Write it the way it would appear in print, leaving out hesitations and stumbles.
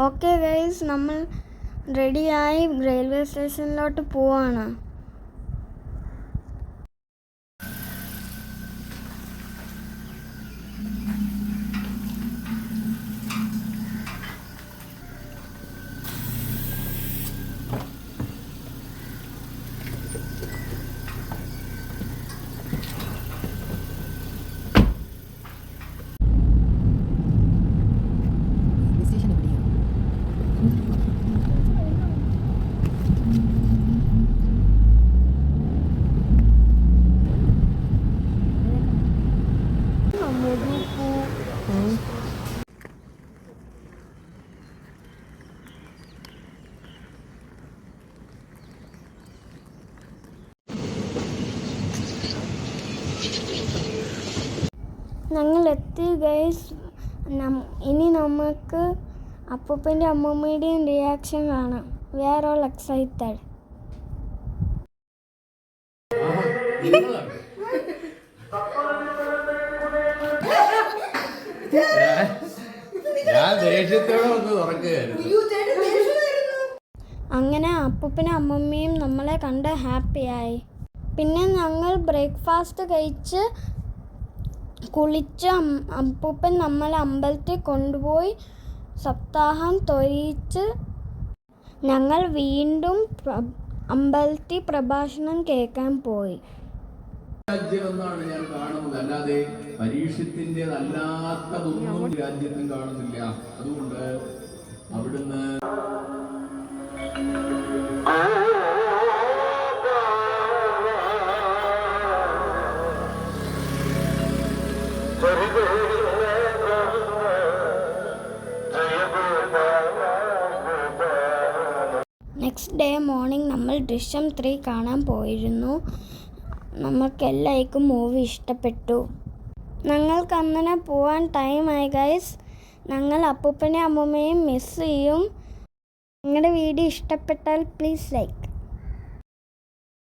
Okay guys, നമ്മൾ റെഡിയായി railway സ്റ്റേഷനിലോട്ട് പോവാണ്. ഞങ്ങൾ എത്തി ഗൈസ്. ഇനി നമുക്ക് അപ്പൂപ്പൻ്റെ അമ്മൂമ്മയുടെയും റിയാക്ഷൻ കാണാം. We are all excited. അങ്ങനെ അപ്പൂപ്പനും അമ്മമ്മയും നമ്മളെ കണ്ട് ഹാപ്പിയായി. പിന്നെ ഞങ്ങൾ ബ്രേക്ക്ഫാസ്റ്റ് കഴിച്ച് കുളിച്ച് അപ്പൂപ്പൻ നമ്മളെ അമ്പലത്തിൽ കൊണ്ടുപോയി സപ്താഹം തൊഴിച്ച് ഞങ്ങൾ വീണ്ടും അമ്പലത്തിൽ പ്രഭാഷണം കേൾക്കാൻ പോയി. രാജ്യമെന്നാണ് ഞാൻ കാണുന്നത്, അല്ലാതെ പരീക്ഷത്തിൻ്റെതല്ലാത്തതൊന്നും രാജ്യത്തും കാണുന്നില്ല. അതുകൊണ്ട് അവിടുന്ന് നെക്സ്റ്റ് ഡേ മോർണിംഗ് നമ്മൾ ദൃശ്യം 3 കാണാൻ പോയിരുന്നു. നമുക്കെല്ലാവർക്കും മൂവി ഇഷ്ടപ്പെട്ടു. ഞങ്ങൾക്ക് അങ്ങനെ പോവാൻ ടൈമായി ഗൈസ്. ഞങ്ങൾ അപ്പൂപ്പനെയും അമ്മൂമ്മയും മിസ് ചെയ്യും. നിങ്ങളുടെ വീഡിയോ ഇഷ്ടപ്പെട്ടാൽ പ്ലീസ് ലൈക്ക്.